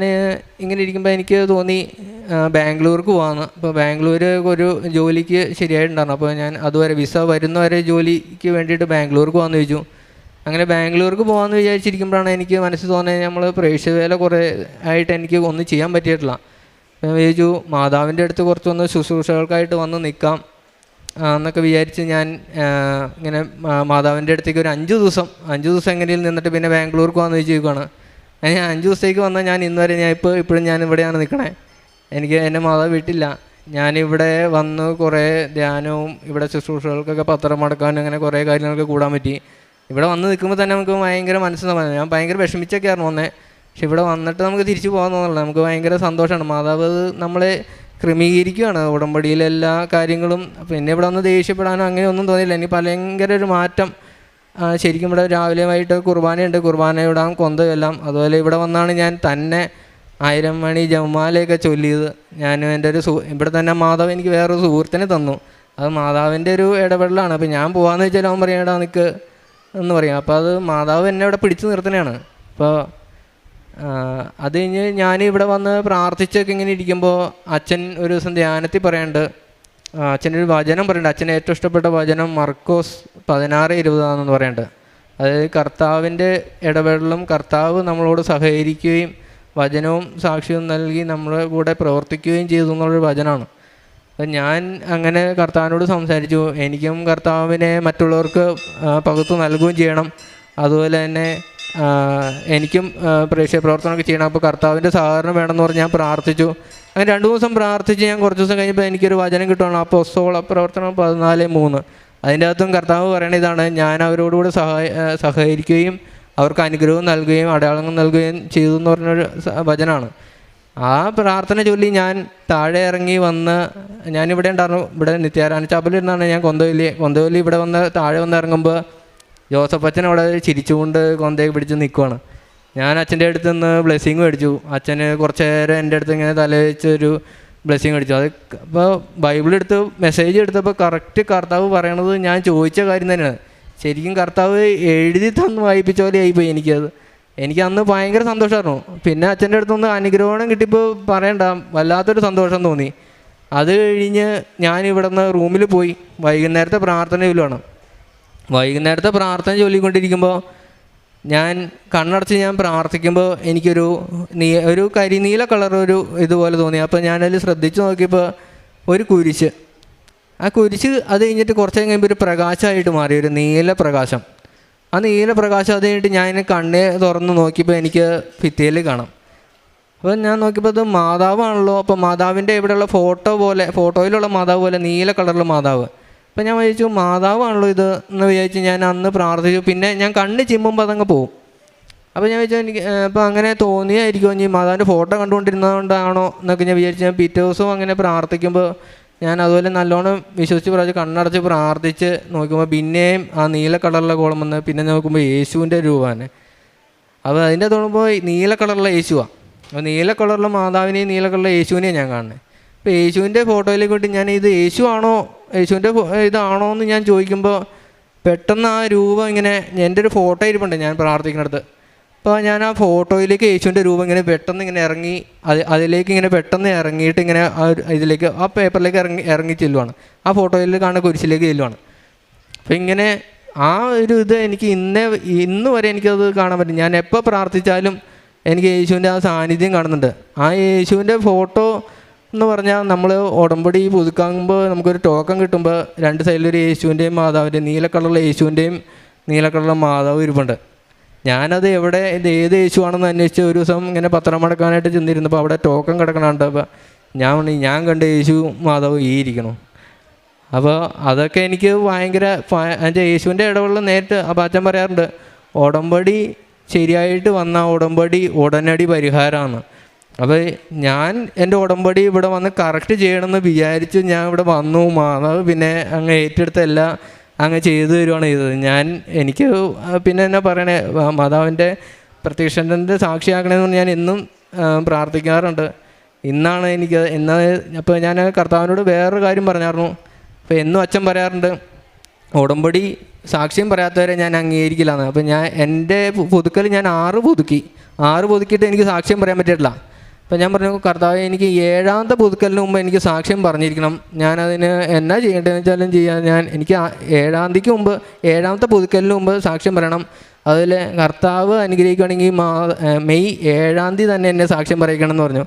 ഇങ്ങനെ ഇരിക്കുമ്പോൾ എനിക്ക് തോന്നി ബാംഗ്ലൂർക്ക് പോകാമെന്ന്. അപ്പോൾ ബാംഗ്ലൂർ ഒരു ജോലിക്ക് ശരിയായിട്ടുണ്ടായിരുന്നു. അപ്പോൾ ഞാൻ അതുവരെ വിസ വരുന്നവരെ ജോലിക്ക് വേണ്ടിയിട്ട് ബാംഗ്ലൂർക്ക് പോകാമെന്ന് ചോദിച്ചു. അങ്ങനെ ബാംഗ്ലൂർക്ക് പോകാമെന്ന് വിചാരിച്ചിരിക്കുമ്പോഴാണ് എനിക്ക് മനസ്സിൽ തോന്നിയത് നമ്മൾ പ്രേക്ഷിതവേല കുറേ ആയിട്ട് എനിക്ക് ഒന്നും ചെയ്യാൻ പറ്റിയിട്ടില്ല. ഞാൻ വിചാരിച്ചു മാതാവിൻ്റെ അടുത്ത് കുറച്ചൊന്ന് ശുശ്രൂഷകൾക്കായിട്ട് വന്ന് നിൽക്കാം എന്നൊക്കെ വിചാരിച്ച് ഞാൻ ഇങ്ങനെ മാതാവിൻ്റെ അടുത്തേക്ക് ഒരു 5 ദിവസം എങ്ങനെയും നിന്നിട്ട് പിന്നെ ബാംഗ്ലൂർക്ക് പോകാമെന്ന് ചോദിക്കുകയാണ്. ഞാൻ 5 ദിവസത്തേക്ക് വന്നാൽ ഞാൻ ഇന്ന് വരെ ഇപ്പോഴും ഞാൻ ഇവിടെയാണ് നിൽക്കണേ. എൻ്റെ മാതാവ് വിട്ടില്ല. ഞാനിവിടെ വന്ന് കുറേ ധ്യാനവും ഇവിടെ ശുശ്രൂഷകൾക്കൊക്കെ പത്രം മടക്കാനും അങ്ങനെ കുറേ കാര്യങ്ങളൊക്കെ കൂടാൻ പറ്റി. ഇവിടെ വന്ന് നിൽക്കുമ്പോൾ തന്നെ നമുക്ക് ഭയങ്കര മനസ്സിലാവും. ഞാൻ ഭയങ്കര വിഷമിച്ചൊക്കെ ആയിരുന്നു വന്നേ. പക്ഷെ ഇവിടെ വന്നിട്ട് നമുക്ക് തിരിച്ചു പോകാൻ തോന്നുന്നില്ല. നമുക്ക് ഭയങ്കര സന്തോഷമാണ്. മാതാവ് നമ്മളെ ക്രമീകരിക്കുകയാണ് ഉടമ്പടിയിലെ എല്ലാ കാര്യങ്ങളും. പിന്നെ ഇവിടെ വന്ന് ദേഷ്യപ്പെടാനോ അങ്ങനെ ഒന്നും തോന്നിയില്ല. എനിക്ക് ഭയങ്കര ഒരു മാറ്റം. ശരിക്കും ഇവിടെ രാവിലെ വൈകിട്ട് കുർബാനയുണ്ട്, കുർബാന ഇടാം, കൊന്തയെല്ലാം. അതുപോലെ ഇവിടെ വന്നാണ് ഞാൻ തന്നെ 1000 മണി ജപമാലയൊക്കെ ചൊല്ലിയത്. ഞാനും എൻ്റെ ഒരു ഇവിടെ തന്നെ മാതാവ് എനിക്ക് വേറൊരു സുഹൃത്തിനെ തന്നു. അത് മാതാവിൻ്റെ ഒരു ഇടപെടലാണ്. അപ്പോൾ ഞാൻ പോകാമെന്ന് വെച്ചാൽ അവൻ പറയടാ നിൽക്ക് എന്ന് പറയും. അപ്പോൾ അത് മാതാവ് എന്നെ ഇവിടെ പിടിച്ചു നിർത്തണതാണ്. അപ്പോൾ അത് കഴിഞ്ഞ് ഞാൻ വന്ന് പ്രാർത്ഥിച്ചൊക്കെ ഇങ്ങനെ ഇരിക്കുമ്പോൾ അച്ഛൻ ഒരു ദിവസം ധ്യാനത്തിൽ പറയാണ്ട് അച്ഛനൊരു വചനം പറയുന്നുണ്ട്. അച്ഛന് ഏറ്റവും ഇഷ്ടപ്പെട്ട വചനം മർക്കോസ് 16:20 പറയുന്നുണ്ട്. അതായത് കർത്താവിൻ്റെ ഇടപെടലും കർത്താവ് നമ്മളോട് സഹകരിക്കുകയും വചനവും സാക്ഷ്യവും നൽകി നമ്മുടെ കൂടെ പ്രവർത്തിക്കുകയും ചെയ്തു എന്നുള്ളൊരു വചനമാണ്. അപ്പം ഞാൻ അങ്ങനെ കർത്താവിനോട് സംസാരിച്ചു. എനിക്കും കർത്താവിനെ മറ്റുള്ളവർക്ക് പകുത്തു നൽകുകയും ചെയ്യണം. അതുപോലെ തന്നെ എനിക്കും പ്രേക്ഷിത പ്രവർത്തനമൊക്കെ ചെയ്യണം. അപ്പോൾ കർത്താവിൻ്റെ സഹകരണം വേണമെന്ന് പറഞ്ഞ് ഞാൻ പ്രാർത്ഥിച്ചു. അങ്ങനെ 2 ദിവസം പ്രാർത്ഥിച്ച് ഞാൻ കുറച്ച് ദിവസം കഴിഞ്ഞപ്പോൾ എനിക്കൊരു വചനം കിട്ടുകയാണ്. അപ്പോസ്തല പ്രവർത്തനം 14:3. അതിൻ്റെ അകത്തും കർത്താവ് പറയണ ഇതാണ്, ഞാൻ അവരോടുകൂടി സഹകരിക്കുകയും അവർക്ക് അനുഗ്രഹവും നൽകുകയും അടയാളങ്ങൾ നൽകുകയും ചെയ്തു എന്ന് പറഞ്ഞൊരു വചനമാണ്. ആ പ്രാർത്ഥന ചൊല്ലി ഞാൻ താഴെ ഇറങ്ങി വന്ന് ഞാനിവിടെ ഉണ്ടായിരുന്നു. ഇവിടെ നിത്യാരാധന ചാപ്പലിരുന്നാണ് ഞാൻ കൊന്തവല്ലി ഇവിടെ വന്ന് താഴെ വന്ന് ഇറങ്ങുമ്പോൾ ജോസഫ് അച്ഛൻ അവിടെ ചിരിച്ചുകൊണ്ട് കൊന്തയൊക്കെ പിടിച്ച് നിൽക്കുവാണ്. ഞാൻ അച്ഛൻ്റെ അടുത്ത് നിന്ന് ബ്ലെസ്സിങ് മേടിച്ചു. അച്ഛന് കുറച്ച് നേരം എൻ്റെ അടുത്ത് ഇങ്ങനെ തലവെച്ചൊരു ബ്ലെസ്സിങ് മേടിച്ചു. അത് അപ്പോൾ ബൈബിളെടുത്ത് മെസ്സേജ് എടുത്തപ്പോൾ കറക്റ്റ് കർത്താവ് പറയണത് ഞാൻ ചോദിച്ച കാര്യം തന്നെയാണ്. ശരിക്കും കർത്താവ് എഴുതി തന്ന് വായിപ്പിച്ച പോലെ ആയിപ്പോയി എനിക്കത്. എനിക്ക് അന്ന് ഭയങ്കര സന്തോഷമായിരുന്നു. പിന്നെ അച്ഛൻ്റെ അടുത്തൊന്ന് അനുഗ്രഹണം കിട്ടിയപ്പോൾ പറയണ്ട, വല്ലാത്തൊരു സന്തോഷം തോന്നി. അത് കഴിഞ്ഞ് ഞാൻ ഇവിടെ നിന്ന് റൂമിൽ പോയി വൈകുന്നേരത്തെ പ്രാർത്ഥന ചൊല്ലുവാണ്. വൈകുന്നേരത്തെ പ്രാർത്ഥന ചൊല്ലിക്കൊണ്ടിരിക്കുമ്പോൾ ഞാൻ കണ്ണടച്ച് ഞാൻ പ്രാർത്ഥിക്കുമ്പോൾ എനിക്കൊരു കരിനീല കളർ ഒരു ഇതുപോലെ തോന്നി. അപ്പോൾ ഞാനതിൽ ശ്രദ്ധിച്ച് നോക്കിയപ്പോൾ ഒരു കുരിശ്. ആ കുരിശ് അത് കഴിഞ്ഞിട്ട് കുറച്ച് കഴിയുമ്പോൾ ഒരു പ്രകാശമായിട്ട് മാറി, ഒരു നീല പ്രകാശം. ആ നീല പ്രകാശം അത് കഴിഞ്ഞിട്ട് ഞാൻ കണ്ണ് തുറന്ന് നോക്കിയപ്പോൾ എനിക്ക് ഭിത്തിയിൽ കാണാം. അപ്പോൾ ഞാൻ നോക്കിയപ്പോൾ അത് മാതാവാണല്ലോ. അപ്പോൾ മാതാവിൻ്റെ ഇവിടെയുള്ള ഫോട്ടോയിലുള്ള മാതാവ് പോലെ നീല കളറിലുള്ള മാതാവ്. അപ്പോൾ ഞാൻ വിചാരിച്ചു മാതാവാണല്ലോ ഇത് എന്ന് വിചാരിച്ച് ഞാൻ അന്ന് പ്രാർത്ഥിച്ചു. പിന്നെ ഞാൻ കണ്ണ് ചിമ്മുമ്പോൾ അതങ്ങ് പോകും. അപ്പോൾ ഞാൻ വിചാരിച്ചു എനിക്ക് അപ്പോൾ അങ്ങനെ തോന്നിയായിരിക്കും ഇനി മാതാവിൻ്റെ ഫോട്ടോ കണ്ടുകൊണ്ടിരുന്നതുകൊണ്ടാണോ എന്നൊക്കെ ഞാൻ വിചാരിച്ചു. ഞാൻ പിറ്റേ ദിവസവും അങ്ങനെ പ്രാർത്ഥിക്കുമ്പോൾ ഞാൻ അതുപോലെ നല്ലോണം വിശ്വസിച്ച് കണ്ണടച്ച് പ്രാർത്ഥിച്ച് നോക്കുമ്പോൾ പിന്നെയും ആ നീല കളറിലെ കോളം വന്ന് പിന്നെ നോക്കുമ്പോൾ യേശുവിൻ്റെ രൂപമാണ്. അപ്പോൾ അതിൻ്റെ തോന്നുമ്പോൾ നീല കളറിലെ യേശുവാണ്. അപ്പോൾ നീല കളറിലെ മാതാവിനെയും നീല കളറിലെ യേശുവിനെയും ഞാൻ കാണുന്നത്. അപ്പോൾ യേശുവിൻ്റെ ഫോട്ടോയിലേക്ക് വിട്ട് ഞാൻ ഇത് യേശു ആണോ യേശുവിൻ്റെ ഇതാണോ എന്ന് ഞാൻ ചോദിക്കുമ്പോൾ പെട്ടെന്ന് ആ രൂപം ഇങ്ങനെ എൻ്റെ ഒരു ഫോട്ടോ ഇരിപ്പുണ്ട് ഞാൻ പ്രാർത്ഥിക്കുന്നിടത്ത്. അപ്പോൾ ഞാൻ ആ ഫോട്ടോയിലേക്ക് യേശുവിൻ്റെ രൂപം ഇങ്ങനെ പെട്ടെന്ന് ഇങ്ങനെ ഇറങ്ങി അതിലേക്ക് ഇങ്ങനെ പെട്ടെന്ന് ഇറങ്ങിയിട്ട് ഇങ്ങനെ ഇതിലേക്ക് ആ പേപ്പറിലേക്ക് ഇറങ്ങി ചെല്ലുവാണ്. ആ ഫോട്ടോയിൽ കാണുന്ന കുരിശിലേക്ക് ചെല്ലുവാണ്. അപ്പോൾ ഇങ്ങനെ ആ ഒരു ഇത് എനിക്ക് ഇന്ന് വരെ എനിക്കത് കാണാൻ പറ്റും. ഞാൻ എപ്പോൾ പ്രാർത്ഥിച്ചാലും എനിക്ക് യേശുവിൻ്റെ ആ സാന്നിധ്യം കാണുന്നുണ്ട്. ആ യേശുവിൻ്റെ ഫോട്ടോ എന്ന് പറഞ്ഞാൽ നമ്മൾ ഉടമ്പടി പുതുക്കാകുമ്പോൾ നമുക്കൊരു ടോക്കൺ കിട്ടുമ്പോൾ 2 സൈഡിലൊരു യേശുവിൻ്റെയും മാതാവിൻ്റെയും നീല കളറുള്ള യേശുവിൻ്റെയും നീല കളറുള്ള മാതാവ് ഇരിപ്പുണ്ട്. ഞാനത് ഇത് ഏത് യേശു ആണെന്ന് അന്വേഷിച്ച് ഒരു ദിവസം ഇങ്ങനെ പത്രം മടക്കാനായിട്ട് ചെന്നിരുന്നപ്പോൾ അവിടെ ടോക്കൺ കിടക്കണുണ്ട്. അപ്പോൾ ഞാൻ കണ്ട യേശു മാതാവ് ഈ ഇരിക്കണം. അപ്പോൾ അതൊക്കെ എനിക്ക് ഭയങ്കര എൻ്റെ യേശുവിൻ്റെ ഇടപെടൽ നേരിട്ട് അപ്പോൾ അച്ഛൻ പറയാറുണ്ട്, ഉടമ്പടി ശരിയായിട്ട് വന്ന ഉടമ്പടി ഉടനടി പരിഹാരമാണ്. അപ്പോൾ ഞാൻ എൻ്റെ ഉടമ്പടി ഇവിടെ വന്ന് കറക്റ്റ് ചെയ്യണമെന്ന് വിചാരിച്ചു ഞാൻ ഇവിടെ വന്നു. മാതാവ് പിന്നെ അങ്ങ് ഏറ്റെടുത്ത എല്ലാം അങ്ങ് ചെയ്തു തരുവാണ് ചെയ്തത്. എനിക്ക് പിന്നെ എന്നാ പറയണേ, മാതാവിൻ്റെ പ്രത്യക്ഷൻ്റെ സാക്ഷിയാക്കണമെന്ന് ഞാൻ എന്നും പ്രാർത്ഥിക്കാറുണ്ട്. ഇന്നാണ് അപ്പോൾ ഞാൻ കർത്താവിനോട് വേറൊരു കാര്യം പറഞ്ഞായിരുന്നു. അപ്പോൾ എന്നും അച്ഛൻ പറയാറുണ്ട്, ഉടമ്പടി സാക്ഷ്യം പറയാത്തവരെ ഞാൻ അംഗീകരിക്കില്ലാന്ന്. അപ്പോൾ എൻ്റെ പുതുക്കൽ ഞാൻ 6 പുതുക്കിയിട്ട് എനിക്ക് സാക്ഷ്യം പറയാൻ പറ്റിയിട്ടില്ല. അപ്പോൾ ഞാൻ പറഞ്ഞു, കർത്താവ് എനിക്ക് 7ാമത്തെ പുതുക്കലിന് മുമ്പ് എനിക്ക് സാക്ഷ്യം പറഞ്ഞിരിക്കണം. ഞാനതിന് എന്നാ ചെയ്യേണ്ടതെന്ന് വെച്ചാലും എനിക്ക് 7ാമത്തെ പുതുക്കലിന് മുമ്പ് സാക്ഷ്യം പറയണം. അതിൽ കർത്താവ് അനുഗ്രഹിക്കുകയാണെങ്കിൽ മെയ് 7-ാം തീയതി തന്നെ എന്നെ സാക്ഷ്യം പറയിക്കണം എന്ന് പറഞ്ഞു.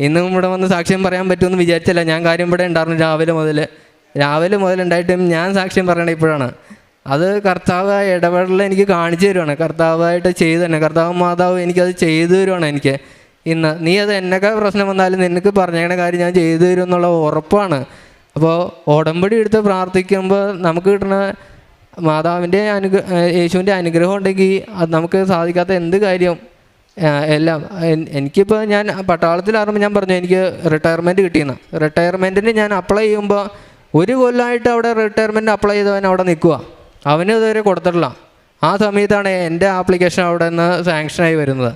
ഇന്നും ഇവിടെ വന്ന് സാക്ഷ്യം പറയാൻ പറ്റുമെന്ന് വിചാരിച്ചില്ല. ഞാൻ കാര്യം ഇവിടെ ഉണ്ടായിരുന്നു രാവിലെ മുതൽ ഉണ്ടായിട്ടും ഞാൻ സാക്ഷ്യം പറയണത് ഇപ്പോഴാണ്. അത് കർത്താവ് ഇടപെടൽ എനിക്ക് കാണിച്ചു തരുവാണ്. കർത്താവായിട്ട് ചെയ്തു തന്നെ, കർത്താവ് മാതാവ് എനിക്കത് ചെയ്തു തരുവാണ്. എനിക്ക് ഇന്ന് നീ അത് എന്നൊക്കെ പ്രശ്നം വന്നാലും നിനക്ക് പറഞ്ഞേക്കണ കാര്യം ഞാൻ ചെയ്തു തരും എന്നുള്ള ഉറപ്പാണ്. അപ്പോൾ ഉടമ്പടി എടുത്ത് പ്രാർത്ഥിക്കുമ്പോൾ നമുക്ക് കിട്ടുന്ന മാതാവിൻ്റെ യേശുവിൻ്റെ അനുഗ്രഹം ഉണ്ടെങ്കിൽ അത് നമുക്ക് സാധിക്കാത്ത എന്ത് കാര്യം എല്ലാം. എനിക്കിപ്പോൾ ഞാൻ പട്ടാളത്തിലാകുമ്പോൾ ഞാൻ പറഞ്ഞു എനിക്ക് റിട്ടയർമെൻറ്റ് കിട്ടിയെന്ന്. റിട്ടയർമെൻറ്റിന് ഞാൻ അപ്ലൈ ചെയ്യുമ്പോൾ 1 കൊല്ലമായിട്ട് അവിടെ റിട്ടയർമെൻറ്റ് അപ്ലൈ ചെയ്തവൻ അവിടെ നിൽക്കുക, അവന് ഇതുവരെ കൊടുത്തിട്ടില്ല. ആ സമയത്താണ് എൻ്റെ ആപ്ലിക്കേഷൻ അവിടെ നിന്ന് സാങ്ഷനായി വരുന്നത്.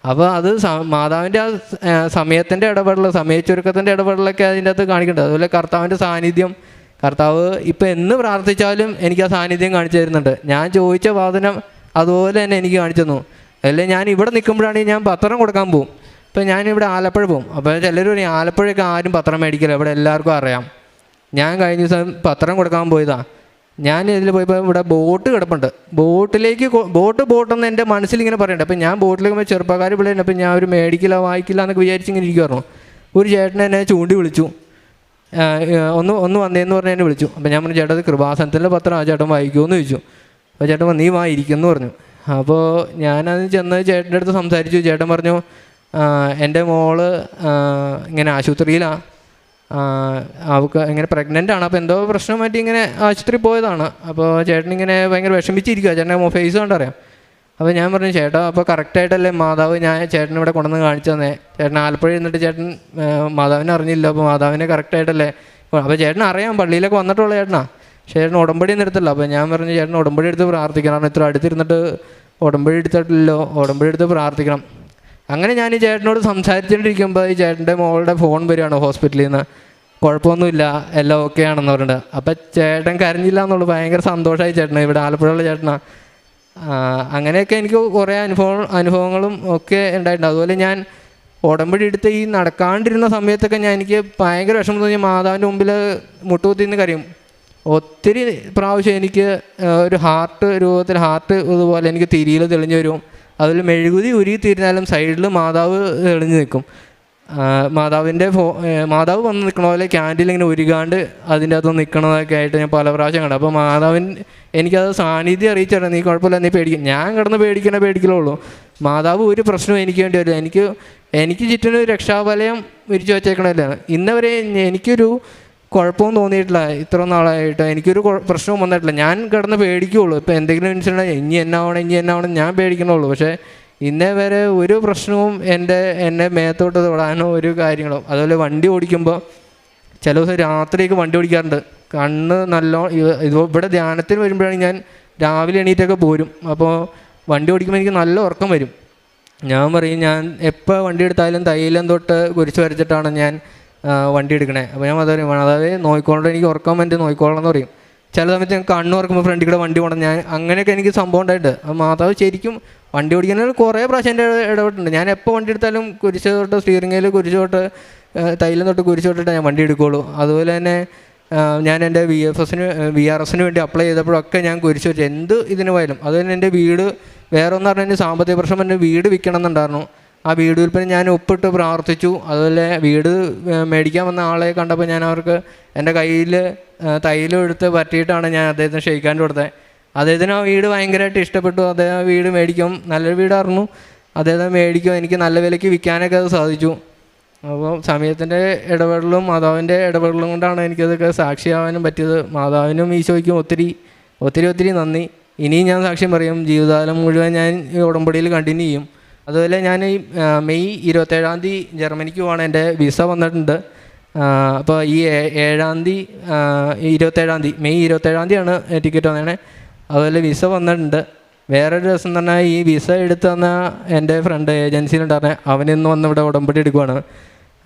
അപ്പോൾ അത് മാതാവിൻ്റെ ആ സമയത്തിൻ്റെ ഇടപെടൽ, സമയച്ചുരുക്കത്തിൻ്റെ ഇടപെടലൊക്കെ അതിൻ്റെ അകത്ത് കാണിക്കേണ്ടത്. അതുപോലെ കർത്താവിൻ്റെ സാന്നിധ്യം, കർത്താവ് ഇപ്പോൾ എന്ന് പ്രാർത്ഥിച്ചാലും എനിക്ക് ആ സാന്നിധ്യം കാണിച്ചു തരുന്നുണ്ട്. ഞാൻ ചോദിച്ച വാദനം അതുപോലെ തന്നെ എനിക്ക് കാണിച്ചു തന്നു. അല്ലെ ഞാൻ ഇവിടെ നിൽക്കുമ്പോഴാണെങ്കിൽ ഞാൻ പത്രം കൊടുക്കാൻ പോകും. ഇപ്പം ഞാനിവിടെ ആലപ്പുഴ പോകും. അപ്പോൾ ചിലർ പറയും ആലപ്പുഴയൊക്കെ ആരും പത്രം മേടിക്കില്ല, ഇവിടെ എല്ലാവർക്കും അറിയാം. ഞാൻ കഴിഞ്ഞ ദിവസം പത്രം കൊടുക്കാൻ പോയതാണ്. ഞാൻ ഇതിൽ പോയപ്പോൾ ഇവിടെ ബോട്ട് കിടപ്പുണ്ട്. ബോട്ടെന്ന് എൻ്റെ മനസ്സിലിങ്ങനെ പറയണ്ട. അപ്പം ഞാൻ ബോട്ടിലേക്ക് പോയി ചെറുപ്പക്കാർ പിള്ളേരുണ്ട്. അപ്പം ഞാൻ ഒരു മേടിക്കില്ല വായിക്കില്ല എന്നൊക്കെ വിചാരിച്ചിങ്ങനെ ഇരിക്കുമായിരുന്നു. ഒരു ചേട്ടൻ എന്നെ ചൂണ്ടി വിളിച്ചു, ഒന്ന് വന്നേന്ന് പറഞ്ഞ് എന്നെ വിളിച്ചു. അപ്പം ഞാൻ പറഞ്ഞു, ചേട്ടാ അത് കൃപാസനത്തിൻ്റെ പത്രം ആ ചേട്ടൻ വായിക്കുമെന്ന് ചോദിച്ചു. അപ്പോൾ ചേട്ടൻ നീ വായിരിക്കുമെന്ന് പറഞ്ഞു. അപ്പോൾ ഞാനത് ചെന്ന് ചേട്ടൻ്റെ അടുത്ത് സംസാരിച്ചു. ചേട്ടൻ പറഞ്ഞു, എൻ്റെ മോള് ഇങ്ങനെ ആശുപത്രിയിലാണ്, അവൾക്ക് ഇങ്ങനെ പ്രഗ്നൻ്റ് ആണ്. അപ്പോൾ എന്തോ പ്രശ്നം പറ്റി ഇങ്ങനെ ആശുപത്രി പോയതാണ്. അപ്പോൾ ചേട്ടനിങ്ങനെ ഭയങ്കര വിഷമിച്ചിരിക്കുക, ചേട്ടൻ്റെ ഫേസ് കണ്ടറിയാം. അപ്പോൾ ഞാൻ പറഞ്ഞു, ചേട്ടാ അപ്പോൾ കറക്റ്റായിട്ടല്ലേ മാതാവ് ചേട്ടൻ ഇവിടെ കൊണ്ടുവന്ന് കാണിച്ചു തന്നെ. ചേട്ടൻ ആലപ്പുഴ ഇരുന്നിട്ട് ചേട്ടൻ മാതാവിനെ അറിഞ്ഞില്ല, അപ്പോൾ മാതാവിനെ കറക്റ്റായിട്ടല്ലേ. അപ്പോൾ ചേട്ടൻ അറിയാം, പള്ളിയിലൊക്കെ വന്നിട്ടുള്ള ചേട്ടനാ. ചേട്ടൻ ഉടമ്പടി നിർത്തില്ല. അപ്പോൾ ഞാൻ പറഞ്ഞു, ചേട്ടൻ ഉടമ്പടി എടുത്ത് പ്രാർത്ഥിക്കണം, ഇത്ര അടുത്തിരുന്നിട്ട് ഉടമ്പടി എടുത്തിട്ടില്ലല്ലോ, ഉടമ്പടി എടുത്ത് പ്രാർത്ഥിക്കണം. അങ്ങനെ ഞാൻ ഈ ചേട്ടനോട് സംസാരിച്ചുകൊണ്ടിരിക്കുമ്പോൾ ഈ ചേട്ടൻ്റെ മോളുടെ ഫോൺ വരികയാണ് ഹോസ്പിറ്റലിൽ നിന്ന്. കുഴപ്പമൊന്നുമില്ല, എല്ലാം ഓക്കെ ആണെന്ന് പറഞ്ഞിട്ട്. അപ്പം ചേട്ടൻ കരഞ്ഞില്ല എന്നുള്ളൂ. ഭയങ്കര സന്തോഷമായി ചേട്ടന്, ഇവിടെ ആലപ്പുഴയുള്ള ചേട്ടനാണ്. അങ്ങനെയൊക്കെ എനിക്ക് കുറേ അനുഭവങ്ങളും ഒക്കെ ഉണ്ടായിട്ടുണ്ട്. അതുപോലെ ഞാൻ ഉടമ്പടി എടുത്ത് ഈ നടക്കാണ്ടിരുന്ന സമയത്തൊക്കെ എനിക്ക് ഭയങ്കര വിഷമം തോന്നി. മാതാവിൻ്റെ മുമ്പിൽ മുട്ടുകുത്തിന്ന് കരയും. ഒത്തിരി പ്രാവശ്യം എനിക്ക് ഒരു ഹാർട്ട് ഇതുപോലെ എനിക്ക് തിരിയിൽ തെളിഞ്ഞു വരും. അതിൽ മെഴുകുതി ഉരുകി തീരുന്നാലും സൈഡിൽ മാതാവ് തെളിഞ്ഞ് നിൽക്കും. മാതാവ് വന്ന് നിൽക്കണ പോലെ ക്യാൻഡിൽ ഇങ്ങനെ ഉരുകാണ്ട് അതിൻ്റെ അകത്ത് നിൽക്കണതൊക്കെ ആയിട്ട് ഞാൻ പല പ്രാവശ്യം കണ്ടു. അപ്പോൾ എനിക്കത് സാന്നിധ്യം അറിയിച്ചിട്ടുണ്ട്, നീ കുഴപ്പമില്ല, നീ പേടിക്കും. ഞാൻ കിടന്ന് പേടിക്കലുള്ളൂ. മാതാവ് ഒരു പ്രശ്നവും എനിക്ക് വേണ്ടി വരില്ല. എനിക്ക് ചുറ്റിനൊരു രക്ഷാവലയം വിരിച്ചു വെച്ചേക്കണമല്ല. ഇന്നവരെ എനിക്കൊരു കുഴപ്പവും തോന്നിയിട്ടില്ല. ഇത്ര നാളായിട്ട് എനിക്കൊരു പ്രശ്നവും വന്നിട്ടില്ല. ഞാൻ കിടന്ന് പേടിക്കുകയുള്ളൂ. ഇപ്പോൾ എന്തെങ്കിലും ഇൻസിഡൻറ്റ് ഇനി എന്നാവണം ഞാൻ പേടിക്കണുള്ളൂ. പക്ഷേ ഇന്നേ വരെ ഒരു പ്രശ്നവും എന്നെ മേത്തോട്ട് തൊടാനോ ഒരു കാര്യങ്ങളോ. അതുപോലെ വണ്ടി ഓടിക്കുമ്പോൾ ചില ദിവസം രാത്രിയൊക്കെ വണ്ടി ഓടിക്കാറുണ്ട്. കണ്ണ് ഇവിടെ ധ്യാനത്തിന് വരുമ്പോഴാണ് ഞാൻ രാവിലെ എണീറ്റൊക്കെ പോരും. അപ്പോൾ വണ്ടി ഓടിക്കുമ്പോൾ എനിക്ക് നല്ല ഉറക്കം വരും. ഞാൻ പറയും, ഞാൻ എപ്പോൾ വണ്ടി എടുത്താലും തൈലം തൊട്ട് കുരിശ് വരച്ചിട്ടാണ് ഞാൻ വണ്ടി എടുക്കണേ. അപ്പോൾ ഞാൻ അതായത് നോക്കിക്കോളണം, എനിക്ക് ഉറക്കാൻ വേണ്ടി നോക്കിക്കോളണം എന്ന് പറയും. ചില സമയത്ത് ഞാൻ കണ്ണു ഉറക്കുമ്പോൾ ഫ്രണ്ടിൽ കൂടെ വണ്ടി പോകണം. അങ്ങനെയൊക്കെ എനിക്ക് സംഭവം ഉണ്ടായിട്ട് മാതാവ് ശരിക്കും വണ്ടി ഓടിക്കുന്നതിൽ കുറേ പ്രാവശ്യം എൻ്റെ ഇടപെട്ടിട്ടുണ്ട്. ഞാൻ എപ്പോൾ വണ്ടി എടുത്താലും കുരിശ് തൊട്ട് സ്റ്റിയറിംഗിൽ കുരിശ് തൊട്ട് തൈലം തൊട്ട് കുരിശ് തൊട്ടിട്ട് ഞാൻ വണ്ടി എടുക്കുകയുള്ളൂ. അതുപോലെ തന്നെ ഞാൻ എൻ്റെ VRS വേണ്ടി അപ്ലൈ ചെയ്തപ്പോഴൊക്കെ ഞാൻ കുരിശ് വെച്ചു, എന്ത് ഇതിന് പോയാലും. അതുപോലെ എൻ്റെ വീട് വേറെ ഒന്ന് പറഞ്ഞാൽ എൻ്റെ സാമ്പത്തിക പ്രശ്നം, എൻ്റെ വീട് വിൽക്കണം എന്നുണ്ടായിരുന്നു. ആ വീട് വിൽപ്പന ഞാൻ ഒപ്പിട്ട് പ്രാർത്ഥിച്ചു. അതുപോലെ വീട് മേടിക്കാൻ വന്ന ആളെ കണ്ടപ്പോൾ ഞാൻ അവർക്ക് എൻ്റെ കയ്യിൽ തൈലം എടുത്ത് പറ്റിയിട്ടാണ് ഞാൻ അദ്ദേഹത്തിന് ക്ഷയിക്കാൻ കൊടുത്തത്. അദ്ദേഹത്തിന് ആ വീട് ഭയങ്കരമായിട്ട് ഇഷ്ടപ്പെട്ടു. അദ്ദേഹം ആ വീട് മേടിക്കും, നല്ലൊരു വീടായിരുന്നു, അദ്ദേഹം മേടിക്കും. എനിക്ക് നല്ല വിലയ്ക്ക് വിൽക്കാനൊക്കെ അത് സാധിച്ചു. അപ്പോൾ സമയത്തിൻ്റെ ഇടപെടലും മാതാവിൻ്റെ ഇടപെടലും കൊണ്ടാണ് എനിക്കതൊക്കെ സാക്ഷിയാവാനും പറ്റിയത്. മാതാവിനും ഈശോയ്ക്കും ഒത്തിരി ഒത്തിരി ഒത്തിരി നന്ദി. ഇനിയും ഞാൻ സാക്ഷ്യം പറയും, ജീവിതകാലം മുഴുവൻ ഞാൻ ഈ ഉടമ്പടിയിൽ കണ്ടിന്യൂ ചെയ്യും. അതുപോലെ ഞാൻ ഈ മെയ് 27 ജർമ്മനിക്ക് പോവാണ്. എൻ്റെ വിസ വന്നിട്ടുണ്ട്. അപ്പോൾ ഈ 27 മെയ് 27 ടിക്കറ്റ് വന്നേണേ. അതുപോലെ വിസ വന്നിട്ടുണ്ട്. വേറൊരു രസം പറഞ്ഞാൽ ഈ വിസ എടുത്ത് തന്ന എൻ്റെ ഫ്രണ്ട് ഏജൻസിയിലുണ്ടായിരുന്നെ, അവനിന്ന് വന്ന് ഇവിടെ ഉടമ്പടി എടുക്കുവാണ്.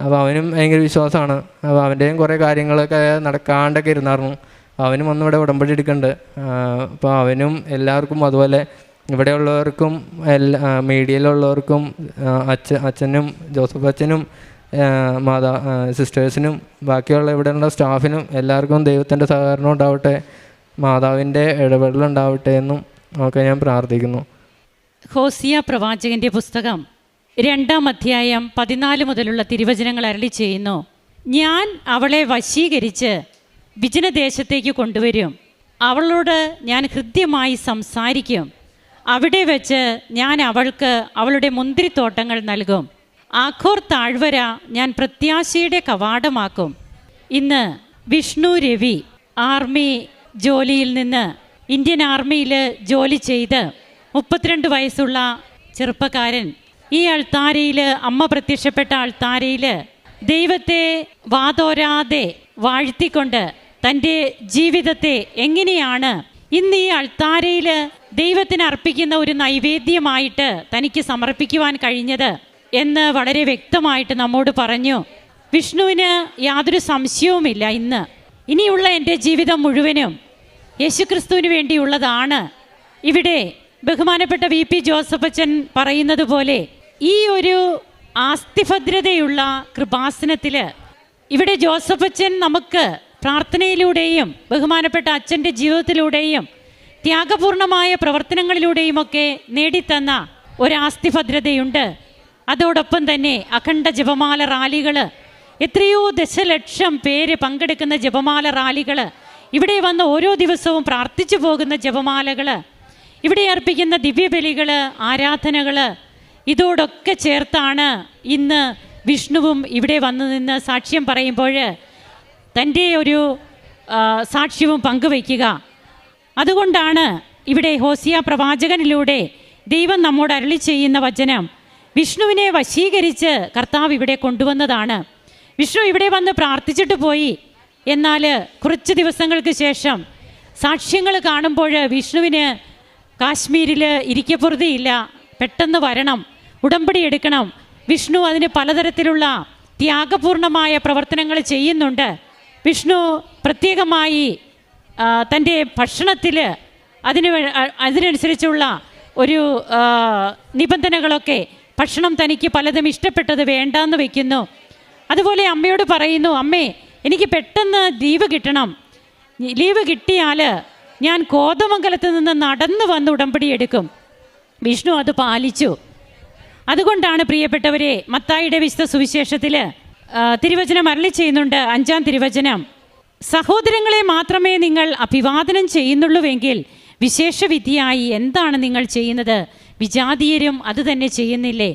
അപ്പോൾ അവനും ഭയങ്കര വിശ്വാസമാണ്. അപ്പോൾ അവൻ്റെയും കുറേ കാര്യങ്ങളൊക്കെ നടക്കാണ്ടൊക്കെ ഇരുന്നായിരുന്നു. അവനും വന്ന് ഇവിടെ ഉടമ്പടി എടുക്കുന്നുണ്ട്. അപ്പോൾ അവനും എല്ലാവർക്കും, അതുപോലെ ഇവിടെയുള്ളവർക്കും മീഡിയയിലുള്ളവർക്കും അച്ഛനും ജോസഫ് അച്ഛനും സിസ്റ്റേഴ്സിനും ബാക്കിയുള്ള ഇവിടെയുള്ള സ്റ്റാഫിനും എല്ലാവർക്കും ദൈവത്തിൻ്റെ സഹകരണം ഉണ്ടാവട്ടെ, മാതാവിൻ്റെ ഇടപെടലുണ്ടാവട്ടെ എന്നും ഒക്കെ ഞാൻ പ്രാർത്ഥിക്കുന്നു. ഹോസിയ പ്രവാചകൻ്റെ പുസ്തകം 2-ാം അധ്യായം 14 മുതലുള്ള തിരുവചനങ്ങൾ അരുളി ചെയ്യുന്നു. ഞാൻ അവളെ വശീകരിച്ച് വിജനദേശത്തേക്ക് കൊണ്ടുവരും, അവളോട് ഞാൻ ഹൃദ്യമായി സംസാരിക്കും, അവിടെ വെച്ച് ഞാൻ അവൾക്ക് അവളുടെ മുന്തിരിത്തോട്ടങ്ങൾ നൽകും, ആഖോർ താഴ്വര ഞാൻ പ്രത്യാശയുടെ കവാടമാക്കും. ഇന്ന് വിഷ്ണു രവി ആർമി ജോലിയിൽ നിന്ന് ഇന്ത്യൻ ആർമിയിൽ ജോലി ചെയ്ത് 32 വയസ്സുള്ള ചെറുപ്പക്കാരൻ ഈ അൾത്താരയിൽ, അമ്മ പ്രത്യക്ഷപ്പെട്ട അൾത്താരയിൽ ദൈവത്തെ വാതോരാതെ വാഴ്ത്തിക്കൊണ്ട് തൻ്റെ ജീവിതത്തെ എങ്ങനെയാണ് ഇന്ന് ഈ അൾത്താരയിൽ ദൈവത്തിന് അർപ്പിക്കുന്ന ഒരു നൈവേദ്യമായിട്ട് തനിക്ക് സമർപ്പിക്കുവാൻ കഴിഞ്ഞത് എന്ന് വളരെ വ്യക്തമായിട്ട് നമ്മോട് പറഞ്ഞു. വിഷ്ണുവിന് യാതൊരു സംശയവുമില്ല, ഇനിയുള്ള എൻ്റെ ജീവിതം മുഴുവനും യേശുക്രിസ്തുവിന് വേണ്ടിയുള്ളതാണ്. ഇവിടെ ബഹുമാനപ്പെട്ട VP ജോസഫ് അച്ഛൻ പറയുന്നത് പോലെ ഈ ഒരു ആസ്തിഭദ്രതയുള്ള കൃപാസനത്തിൽ ഇവിടെ ജോസഫ് അച്ഛൻ നമുക്ക് പ്രാർത്ഥനയിലൂടെയും ബഹുമാനപ്പെട്ട അച്ഛൻ്റെ ജീവിതത്തിലൂടെയും ത്യാഗപൂർണമായ പ്രവർത്തനങ്ങളിലൂടെയുമൊക്കെ നേടിത്തന്ന ഒരാസ്തിഭദ്രതയുണ്ട്. അതോടൊപ്പം തന്നെ അഖണ്ഡ ജപമാല റാലികൾ, എത്രയോ ദശലക്ഷം പേര് പങ്കെടുക്കുന്ന ജപമാല റാലികൾ, ഇവിടെ വന്ന് ഓരോ ദിവസവും പ്രാർത്ഥിച്ചു പോകുന്ന ജപമാലകൾ, ഇവിടെ അർപ്പിക്കുന്ന ദിവ്യബലികൾ, ആരാധനകൾ, ഇതോടൊക്കെ ചേർത്താണ് ഇന്ന് വിഷ്ണുവും ഇവിടെ വന്നു നിന്ന് സാക്ഷ്യം പറയുമ്പോൾ തൻ്റെ ഒരു സാക്ഷ്യവും പങ്കുവയ്ക്കുക. അതുകൊണ്ടാണ് ഇവിടെ ഹോസിയ പ്രവാചകനിലൂടെ ദൈവം നമ്മോട് അരുളി ചെയ്യുന്ന വചനം, വിഷ്ണുവിനെ വശീകരിച്ച് കർത്താവ് ഇവിടെ കൊണ്ടുവന്നതാണ്. വിഷ്ണു ഇവിടെ വന്ന് പ്രാർത്ഥിച്ചിട്ട് പോയി. എന്നാൽ കുറച്ച് ദിവസങ്ങൾക്ക് ശേഷം സാക്ഷ്യങ്ങൾ കാണുമ്പോൾ വിഷ്ണുവിന് കാശ്മീരിൽ ഇരിക്കപ്പുറതിയില്ല, പെട്ടെന്ന് വരണം, ഉടമ്പടി എടുക്കണം. വിഷ്ണു അതിന് പലതരത്തിലുള്ള ത്യാഗപൂർണമായ പ്രവർത്തനങ്ങൾ ചെയ്യുന്നുണ്ട്. വിഷ്ണു പ്രത്യേകമായി തൻ്റെ ഭക്ഷണത്തിൽ അതിനനുസരിച്ചുള്ള ഒരു നിബന്ധനകളൊക്കെ, ഭക്ഷണം തനിക്ക് പലതും ഇഷ്ടപ്പെട്ടത് വേണ്ടാന്ന് വയ്ക്കുന്നു. അതുപോലെ അമ്മയോട് പറയുന്നു, അമ്മേ എനിക്ക് പെട്ടെന്ന് ലീവ് കിട്ടണം, ലീവ് കിട്ടിയാൽ ഞാൻ കോതമംഗലത്ത് നിന്ന് നടന്നു വന്ന് ഉടമ്പടി എടുക്കും. വിഷ്ണു അത് പാലിച്ചു. അതുകൊണ്ടാണ് പ്രിയപ്പെട്ടവരെ മത്തായിയുടെ വിശുദ്ധ സുവിശേഷത്തിൽ തിരുവചനം അരുളി ചെയ്യുന്നുണ്ട്, 5-ാം തിരുവചനം, സഹോദരങ്ങളെ മാത്രമേ നിങ്ങൾ അഭിവാദനം ചെയ്യുന്നുള്ളൂവെങ്കിൽ വിശേഷവിധിയായി എന്താണ് നിങ്ങൾ ചെയ്യുന്നത്? വിജാതീയരും അത് തന്നെ ചെയ്യുന്നില്ലേ?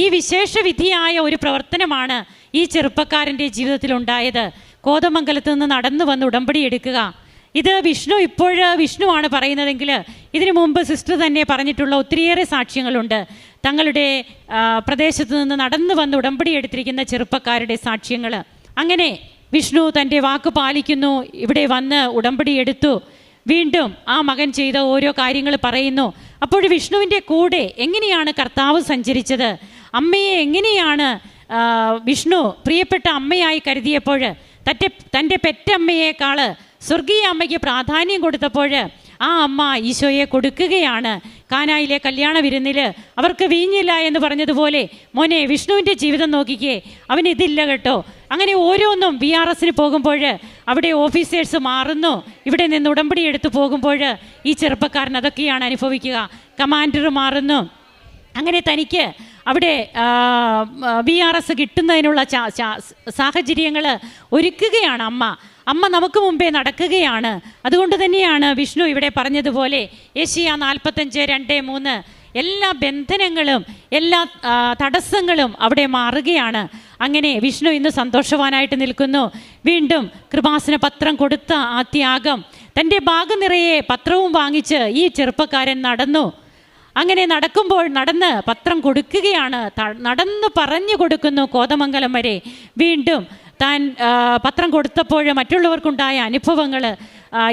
ഈ വിശേഷവിധിയായ ഒരു പ്രവർത്തനമാണ് ഈ ചെറുപ്പക്കാരൻ്റെ ജീവിതത്തിലുണ്ടായത്. കോതമംഗലത്ത് നിന്ന് നടന്നു വന്ന് ഉടമ്പടി എടുക്കുക. ഇത് വിഷ്ണുവാണ് പറയുന്നതെങ്കിൽ ഇതിനു മുമ്പ് സിസ്റ്റർ തന്നെ പറഞ്ഞിട്ടുള്ള ഒത്തിരിയേറെ സാക്ഷ്യങ്ങളുണ്ട്. തങ്ങളുടെ പ്രദേശത്ത് നിന്ന് നടന്നു വന്ന് ഉടമ്പടി എടുത്തിരിക്കുന്ന ചെറുപ്പക്കാരുടെ സാക്ഷ്യങ്ങൾ. അങ്ങനെ വിഷ്ണു തൻ്റെ വാക്ക് പാലിക്കുന്നു, ഇവിടെ വന്ന് ഉടമ്പടി എടുത്തു. വീണ്ടും ആ മകൻ ചെയ്ത ഓരോ കാര്യങ്ങൾ പറയുന്നു. അപ്പോൾ വിഷ്ണുവിൻ്റെ കൂടെ എങ്ങനെയാണ് കർത്താവ് സഞ്ചരിച്ചത്, അമ്മയെ എങ്ങനെയാണ് വിഷ്ണു പ്രിയപ്പെട്ട അമ്മയായി കരുതിയപ്പോൾ, തൻ്റെ പെറ്റമ്മയേക്കാൾ സ്വർഗീയ അമ്മയ്ക്ക് പ്രാധാന്യം കൊടുത്തപ്പോൾ ആ അമ്മ ഈശോയെ കൊടുക്കുകയാണ്. കാനായിലെ കല്യാണ വിരുന്നിൽ അവർക്ക് വീഞ്ഞില്ല എന്ന് പറഞ്ഞതുപോലെ, മോനെ വിഷ്ണുവിൻ്റെ ജീവിതം നോക്കിക്കേ, അവന് ഇതില്ല കേട്ടോ. അങ്ങനെ ഓരോന്നും VRS പോകുമ്പോൾ അവിടെ ഓഫീസേഴ്സ് മാറുന്നു, ഇവിടെ നിന്ന് ഉടമ്പടി എടുത്തു പോകുമ്പോൾ ഈ ചെറുപ്പക്കാരൻ അതൊക്കെയാണ് അനുഭവിക്കുക. കമാൻഡർ മാറുന്നു. അങ്ങനെ തനിക്ക് അവിടെ VRS കിട്ടുന്നതിനുള്ള സാഹചര്യങ്ങൾ ഒരുക്കുകയാണ് അമ്മ നമുക്ക് മുമ്പേ നടക്കുകയാണ്. അതുകൊണ്ട് തന്നെയാണ് വിഷ്ണു ഇവിടെ പറഞ്ഞതുപോലെ യെശയ്യാ 45:2-3 എല്ലാ ബന്ധനങ്ങളും എല്ലാ തടസ്സങ്ങളും അവിടെ മാറുകയാണ്. അങ്ങനെ വിഷ്ണു ഇന്ന് സന്തോഷവാനായിട്ട് നിൽക്കുന്നു. വീണ്ടും കൃപാസന പത്രം കൊടുത്ത ആ ത്യാഗം, തൻ്റെ ബാഗ് നിറയെ പത്രവും വാങ്ങിച്ച് ഈ ചെറുപ്പക്കാരൻ നടന്നു. അങ്ങനെ നടന്ന് പത്രം കൊടുക്കുകയാണ്, നടന്ന് പറഞ്ഞു കൊടുക്കുന്നു കോതമംഗലം വരെ. വീണ്ടും താൻ പത്രം കൊടുത്തപ്പോൾ മറ്റുള്ളവർക്കുണ്ടായ അനുഭവങ്ങൾ,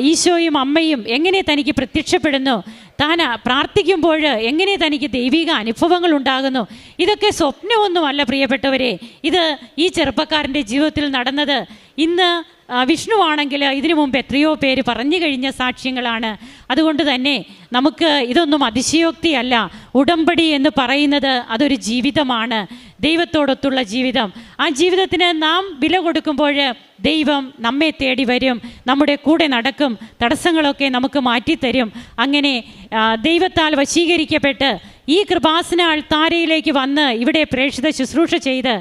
ഈശോയും അമ്മയും എങ്ങനെ തനിക്ക് പ്രത്യക്ഷപ്പെടുന്നു, താൻ പ്രാർത്ഥിക്കുമ്പോൾ എങ്ങനെ തനിക്ക് ദൈവിക അനുഭവങ്ങൾ ഉണ്ടാകുന്നു, ഇതൊക്കെ സ്വപ്നമൊന്നുമല്ല പ്രിയപ്പെട്ടവരെ. ഇത് ഈ ചെറുപ്പക്കാരൻ്റെ ജീവിതത്തിൽ നടന്നത്. ഇന്ന് വിഷ്ണു ആണെങ്കിൽ ഇതിനു മുമ്പ് എത്രയോ പേര് പറഞ്ഞു കഴിഞ്ഞ സാക്ഷ്യങ്ങളാണ്. അതുകൊണ്ട് തന്നെ നമുക്ക് ഇതൊന്നും അതിശയോക്തിയല്ല. ഉടമ്പടി എന്ന് പറയുന്നത് അതൊരു ജീവിതമാണ്, ദൈവത്തോടൊത്തുള്ള ജീവിതം. ആ ജീവിതത്തിന് നാം വില കൊടുക്കുമ്പോൾ ദൈവം നമ്മെ തേടി വരും, നമ്മുടെ കൂടെ നടക്കും, തടസ്സങ്ങളൊക്കെ നമുക്ക് മാറ്റിത്തരും. അങ്ങനെ ദൈവത്താൽ വശീകരിക്കപ്പെട്ട് ഈ കൃപാസന അൾത്താരയിലേക്ക് വന്ന് ഇവിടെ പ്രേക്ഷിത ശുശ്രൂഷ ചെയ്ത്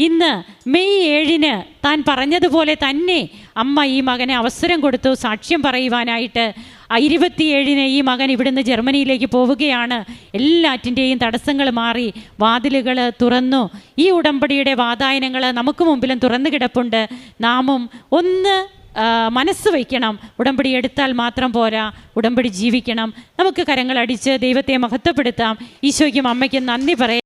ഇന്ന് മെയ് 7 താൻ പറഞ്ഞതുപോലെ തന്നെ അമ്മ ഈ മകന് അവസരം കൊടുത്തു സാക്ഷ്യം പറയുവാനായിട്ട്. 27 ഈ മകൻ ഇവിടുന്ന് ജർമ്മനിയിലേക്ക് പോവുകയാണ്. എല്ലാറ്റിൻ്റെയും തടസ്സങ്ങൾ മാറി, വാതിലുകൾ തുറന്നു. ഈ ഉടമ്പടിയുടെ വാതായനങ്ങൾ നമുക്ക് മുമ്പിലും തുറന്നു കിടപ്പുണ്ട്. നാമും ഒന്ന് മനസ്സ് വയ്ക്കണം. ഉടമ്പടി എടുത്താൽ മാത്രം പോരാ, ഉടമ്പടി ജീവിക്കണം. നമുക്ക് കരങ്ങളടിച്ച് ദൈവത്തെ മഹത്വപ്പെടുത്താം. ഈശോയ്ക്കും അമ്മയ്ക്കും നന്ദി പറയാം.